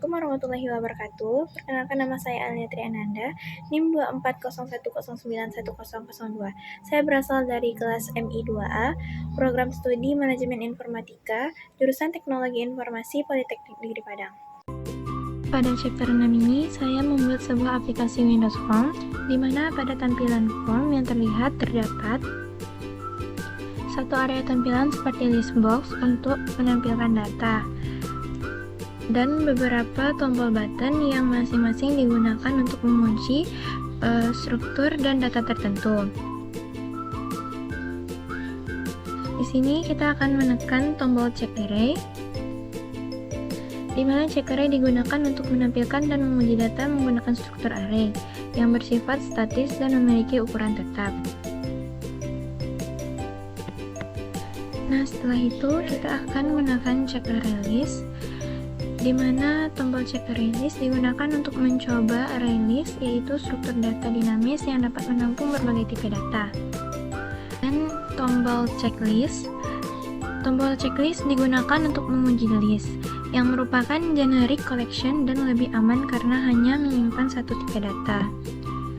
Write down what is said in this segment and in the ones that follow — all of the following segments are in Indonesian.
Assalamualaikum warahmatullahi wabarakatuh. Perkenalkan, nama saya Alia Triananda, NIM 24010910002. Saya berasal dari kelas MI2A, Program Studi Manajemen Informatika, jurusan Teknologi Informasi Politeknik Negeri Padang. Pada chapter 6 ini, saya membuat sebuah aplikasi Windows Form, di mana pada tampilan form yang terlihat terdapat satu area tampilan seperti list box untuk menampilkan data, dan beberapa tombol button yang masing-masing digunakan untuk mengunci struktur dan data tertentu. Di sini kita akan menekan tombol check array, di mana check array digunakan untuk menampilkan dan menguji data menggunakan struktur array yang bersifat statis dan memiliki ukuran tetap. Nah, setelah itu kita akan menekan check array list, di mana tombol check array list digunakan untuk mencoba array list, yaitu struktur data dinamis yang dapat menampung berbagai tipe data. Dan tombol checklist digunakan untuk menguji list, yang merupakan generic collection dan lebih aman karena hanya menyimpan satu tipe data.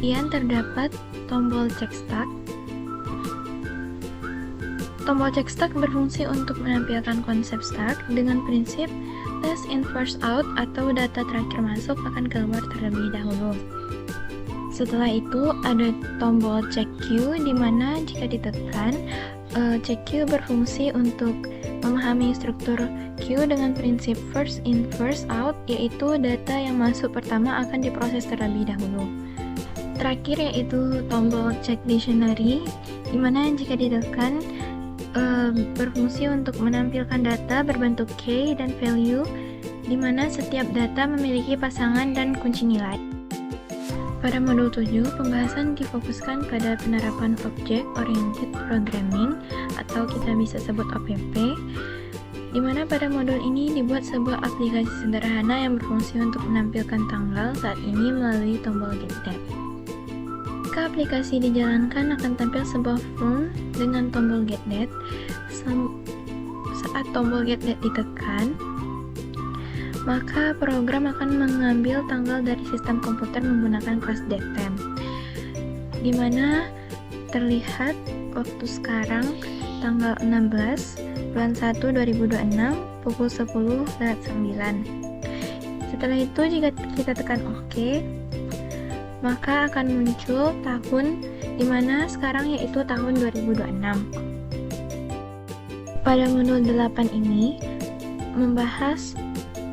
Kemudian terdapat tombol check stack. Tombol check stack berfungsi untuk menampilkan konsep stack dengan prinsip last in first out, atau data terakhir masuk akan keluar terlebih dahulu. Setelah itu ada tombol check queue, di mana jika ditekan, check queue berfungsi untuk memahami struktur queue dengan prinsip first in first out, yaitu data yang masuk pertama akan diproses terlebih dahulu. Terakhir yaitu tombol check dictionary, di mana jika ditekan berfungsi untuk menampilkan data berbentuk key dan value, di mana setiap data memiliki pasangan dan kunci nilai. Pada modul 7, pembahasan difokuskan pada penerapan Object Oriented Programming, atau kita bisa sebut OPP, di mana pada modul ini dibuat sebuah aplikasi sederhana yang berfungsi untuk menampilkan tanggal saat ini melalui tombol GetDate. Jika aplikasi dijalankan, akan tampil sebuah form dengan tombol GetDate. Saat tombol GetDate ditekan, maka program akan mengambil tanggal dari sistem komputer menggunakan kelas datetime, di mana terlihat waktu sekarang tanggal 16 bulan 1 2026 pukul 10.09. Setelah itu jika kita tekan OK, maka akan muncul tahun di mana sekarang yaitu tahun 2026. Pada modul 8 ini membahas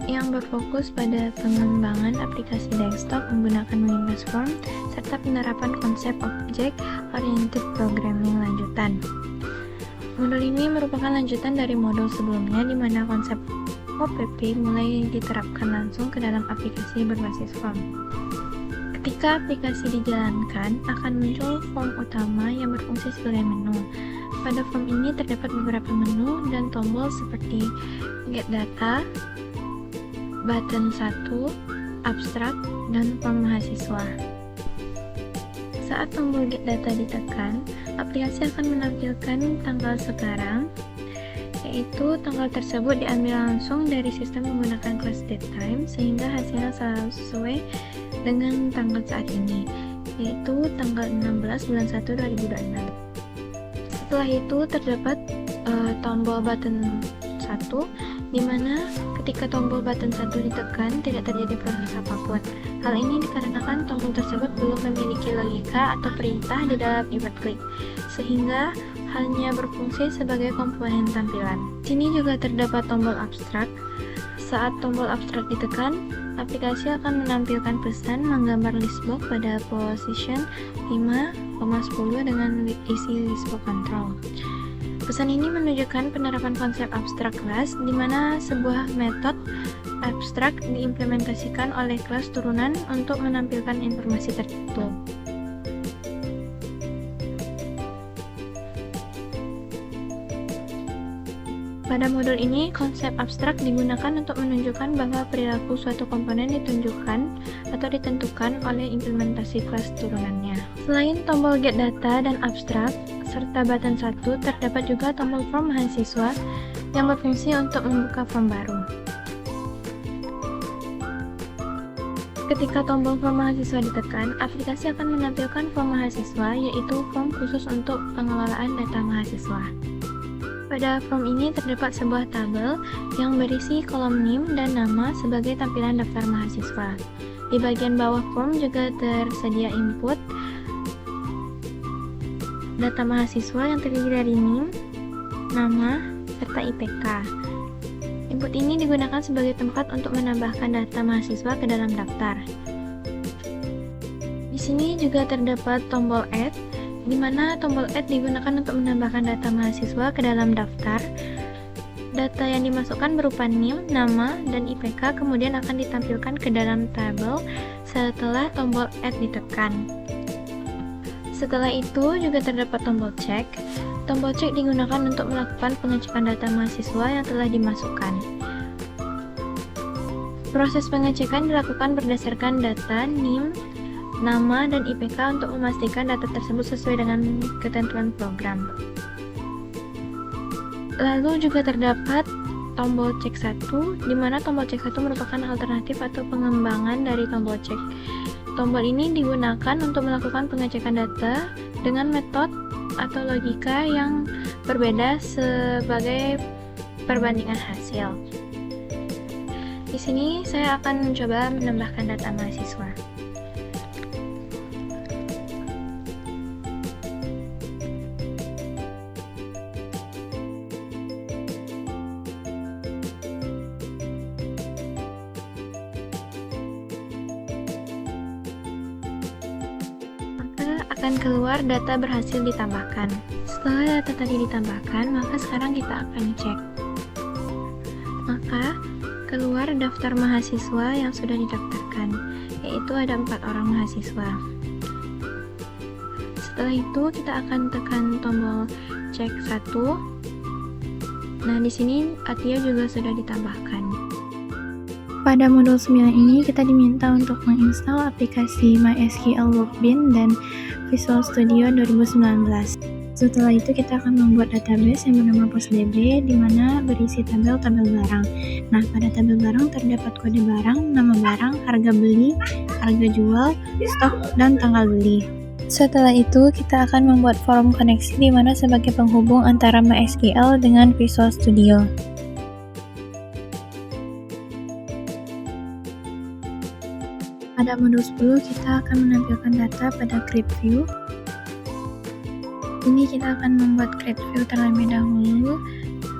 yang berfokus pada pengembangan aplikasi desktop menggunakan Windows Form serta penerapan konsep Object Oriented Programming lanjutan. Modul ini merupakan lanjutan dari modul sebelumnya, di mana konsep OPP mulai diterapkan langsung ke dalam aplikasi berbasis form. Ketika aplikasi dijalankan, akan muncul form utama yang berfungsi sebagai menu. Pada form ini terdapat beberapa menu dan tombol seperti Get Data, button 1, Abstract, dan form mahasiswa. Saat tombol Get Data ditekan, aplikasi akan menampilkan tanggal sekarang, yaitu tanggal tersebut diambil langsung dari sistem menggunakan kelas datetime, sehingga hasilnya selalu sesuai dengan tanggal saat ini, yaitu tanggal 16 bulan 1 2026. Setelah itu terdapat tombol button 1, di mana ketika tombol button 1 ditekan tidak terjadi proses apapun. Hal ini dikarenakan tombol tersebut belum memiliki logika atau perintah di dalam event klik, sehingga hanya berfungsi sebagai komponen tampilan. Di sini juga terdapat tombol abstrak. Saat tombol abstrak ditekan, aplikasi akan menampilkan pesan menggambar listbox pada position 5,10 dengan isi listbox control. Pesan ini menunjukkan penerapan konsep abstrak class, di mana sebuah metode abstrak diimplementasikan oleh kelas turunan untuk menampilkan informasi tertentu. Pada modul ini, konsep abstrak digunakan untuk menunjukkan bahwa perilaku suatu komponen ditunjukkan atau ditentukan oleh implementasi kelas turunannya. Selain tombol Get Data dan Abstrak, serta button 1, terdapat juga tombol form mahasiswa yang berfungsi untuk membuka form baru. Ketika tombol form mahasiswa ditekan, aplikasi akan menampilkan form mahasiswa, yaitu form khusus untuk pengelolaan data mahasiswa. Pada form ini terdapat sebuah tabel yang berisi kolom NIM dan nama sebagai tampilan daftar mahasiswa. Di bagian bawah form juga tersedia input data mahasiswa yang terdiri dari NIM, nama, serta IPK. Input ini digunakan sebagai tempat untuk menambahkan data mahasiswa ke dalam daftar. Di sini juga terdapat tombol Add, di mana tombol Add digunakan untuk menambahkan data mahasiswa ke dalam daftar. Data yang dimasukkan berupa NIM, nama, dan IPK kemudian akan ditampilkan ke dalam tabel setelah tombol Add ditekan. Setelah itu juga terdapat tombol Check. Tombol Check digunakan untuk melakukan pengecekan data mahasiswa yang telah dimasukkan. Proses pengecekan dilakukan berdasarkan data NIM, nama, dan IPK untuk memastikan data tersebut sesuai dengan ketentuan program. Lalu juga terdapat tombol cek 1, di mana tombol cek 1 merupakan alternatif atau pengembangan dari tombol cek. Tombol ini digunakan untuk melakukan pengecekan data dengan metode atau logika yang berbeda sebagai perbandingan hasil. Di sini saya akan mencoba menambahkan data mahasiswa. Akan keluar data berhasil ditambahkan. Setelah data tadi ditambahkan, maka sekarang kita akan cek. Maka keluar daftar mahasiswa yang sudah didaftarkan, yaitu ada 4 orang mahasiswa. Setelah itu kita akan tekan tombol cek 1. Nah, di sini Atia juga sudah ditambahkan. Pada modul 9 ini kita diminta untuk menginstal aplikasi MySQL Workbench dan Visual Studio 2019. Setelah itu kita akan membuat database yang bernama PostDB di mana berisi tabel-tabel barang. Nah, pada tabel barang terdapat kode barang, nama barang, harga beli, harga jual, stok, dan tanggal beli. Setelah itu kita akan membuat forum koneksi di mana sebagai penghubung antara MySQL dengan Visual Studio. Pada modul 10 kita akan menampilkan data pada Create View. Ini kita akan membuat Create View terlebih dahulu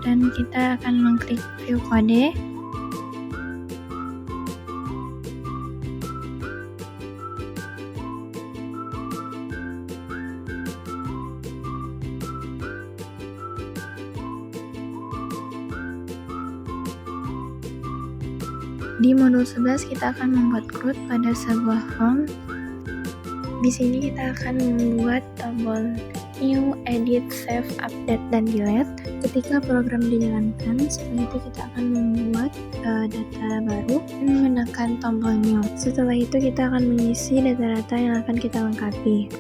dan kita akan mengklik View Kode. Di modul 11 kita akan membuat CRUD pada sebuah form. Di sini kita akan membuat tombol New, Edit, Save, Update, dan Delete. Ketika program dijalankan, setelah itu kita akan membuat data baru dan menekan tombol New. Setelah itu kita akan mengisi data-data yang akan kita lengkapi.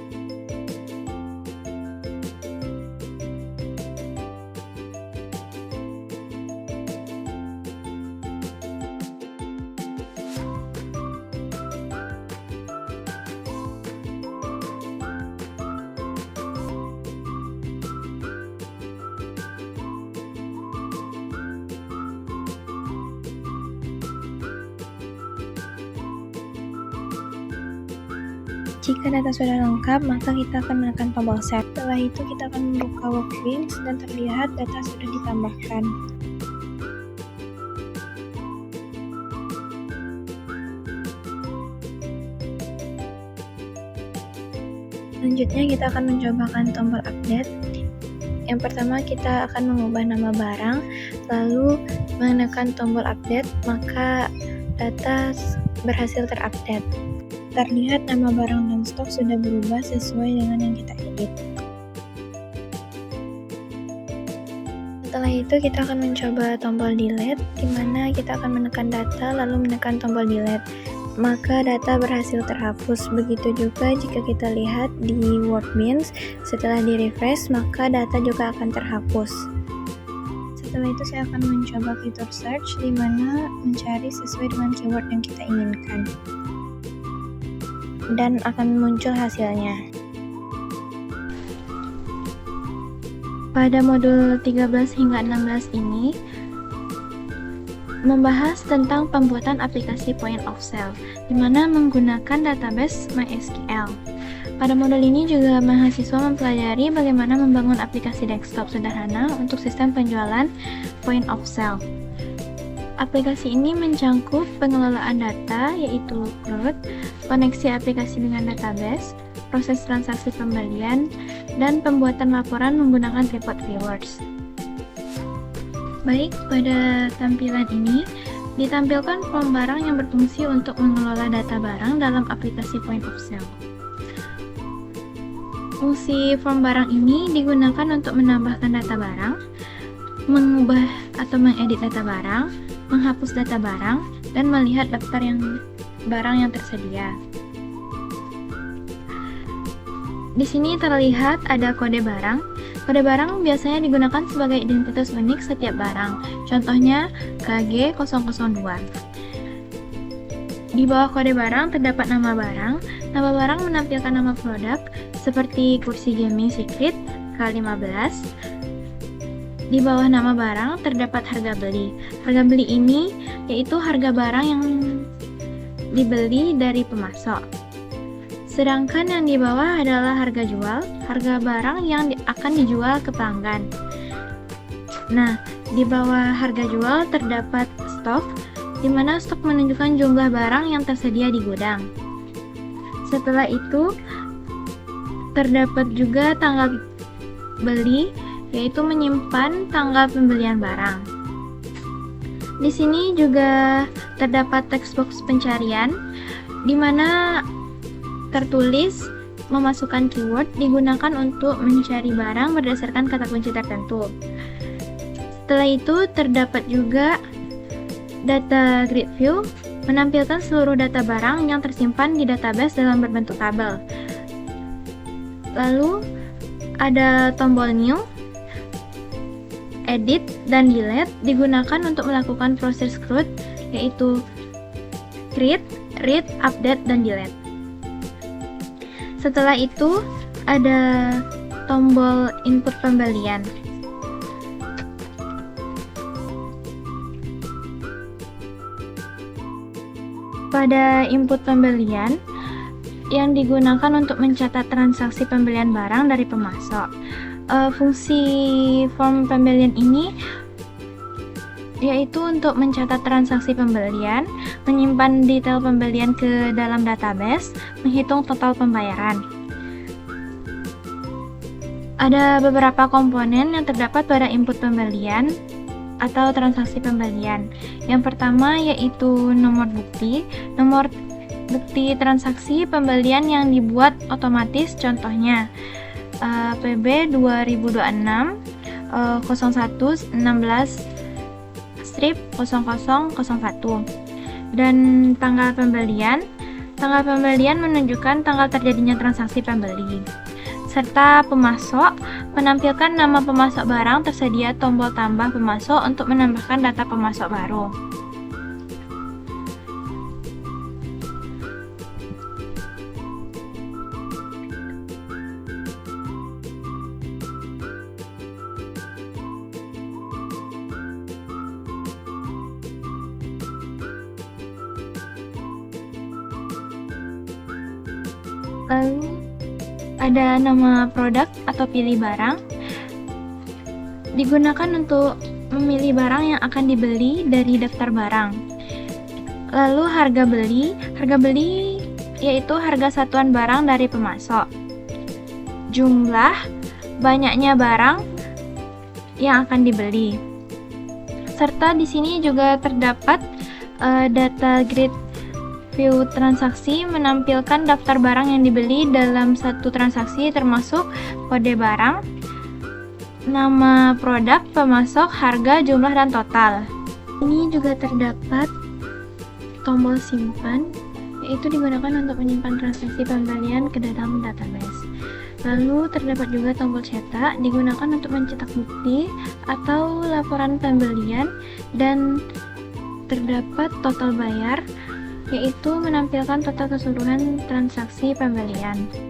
Jika data sudah lengkap, maka kita akan menekan tombol Save. Setelah itu kita akan membuka Workbench dan terlihat data sudah ditambahkan. Selanjutnya kita akan mencobakan tombol Update. Yang pertama kita akan mengubah nama barang, lalu menekan tombol Update, maka data berhasil terupdate. Terlihat nama barang dan stok sudah berubah sesuai dengan yang kita edit. Setelah itu kita akan mencoba tombol delete, di mana kita akan menekan data lalu menekan tombol delete. Maka data berhasil terhapus. Begitu juga jika kita lihat di Workbench, setelah di-refresh maka data juga akan terhapus. Setelah itu saya akan mencoba fitur search, di mana mencari sesuai dengan keyword yang kita inginkan. dan akan muncul hasilnya. Pada modul 13 hingga 16 ini membahas tentang pembuatan aplikasi point of sale, di mana menggunakan database MySQL. Pada modul ini juga mahasiswa mempelajari bagaimana membangun aplikasi desktop sederhana untuk sistem penjualan point of sale. Aplikasi ini mencangkup pengelolaan data, yaitu load, koneksi aplikasi dengan database, proses transaksi pembelian, dan pembuatan laporan menggunakan report viewers. Baik, pada tampilan ini ditampilkan form barang yang berfungsi untuk mengelola data barang dalam aplikasi point of sale. Fungsi form barang ini digunakan untuk menambahkan data barang, mengubah atau mengedit data barang, menghapus data barang, dan melihat daftar barang yang tersedia. Di sini terlihat ada kode barang. Kode barang biasanya digunakan sebagai identitas unik setiap barang. Contohnya KG002. Di bawah kode barang terdapat nama barang. Nama barang menampilkan nama produk seperti kursi gaming Secret K15. Di bawah nama barang terdapat harga beli. Harga beli ini yaitu harga barang yang dibeli dari pemasok. Sedangkan yang di bawah adalah harga jual, harga barang yang akan dijual ke pelanggan. Nah, di bawah harga jual terdapat stok, di mana stok menunjukkan jumlah barang yang tersedia di gudang. Setelah itu, terdapat juga tanggal beli, yaitu menyimpan tanggal pembelian barang. Di sini juga terdapat text box pencarian, di mana tertulis memasukkan keyword digunakan untuk mencari barang berdasarkan kata kunci tertentu. Setelah itu terdapat juga data grid view, menampilkan seluruh data barang yang tersimpan di database dalam berbentuk tabel. Lalu ada tombol new, edit, dan delete digunakan untuk melakukan proses CRUD, yaitu create, read, update, dan delete. Setelah itu ada tombol input pembelian. Pada input pembelian yang digunakan untuk mencatat transaksi pembelian barang dari pemasok. Fungsi form pembelian ini yaitu untuk mencatat transaksi pembelian, menyimpan detail pembelian ke dalam database, menghitung total pembayaran. Ada beberapa komponen yang terdapat pada input pembelian atau transaksi pembelian. Yang pertama yaitu nomor bukti transaksi pembelian yang dibuat otomatis, contohnya PB 2026 01 16 0001. Dan tanggal pembelian menunjukkan tanggal terjadinya transaksi pembeli. Serta pemasok menampilkan nama pemasok barang, tersedia tombol tambah pemasok untuk menambahkan data pemasok baru. Lalu ada nama produk atau pilih barang, digunakan untuk memilih barang yang akan dibeli dari daftar barang. Lalu harga beli yaitu harga satuan barang dari pemasok. Jumlah, banyaknya barang yang akan dibeli. Serta di sini juga terdapat data grid view transaksi, menampilkan daftar barang yang dibeli dalam satu transaksi termasuk kode barang, nama produk, pemasok, harga, jumlah, dan total. Ini juga terdapat tombol simpan, yaitu digunakan untuk menyimpan transaksi pembelian ke dalam database. Lalu terdapat juga tombol cetak, digunakan untuk mencetak bukti atau laporan pembelian, dan terdapat total bayar yaitu menampilkan total keseluruhan transaksi pembelian.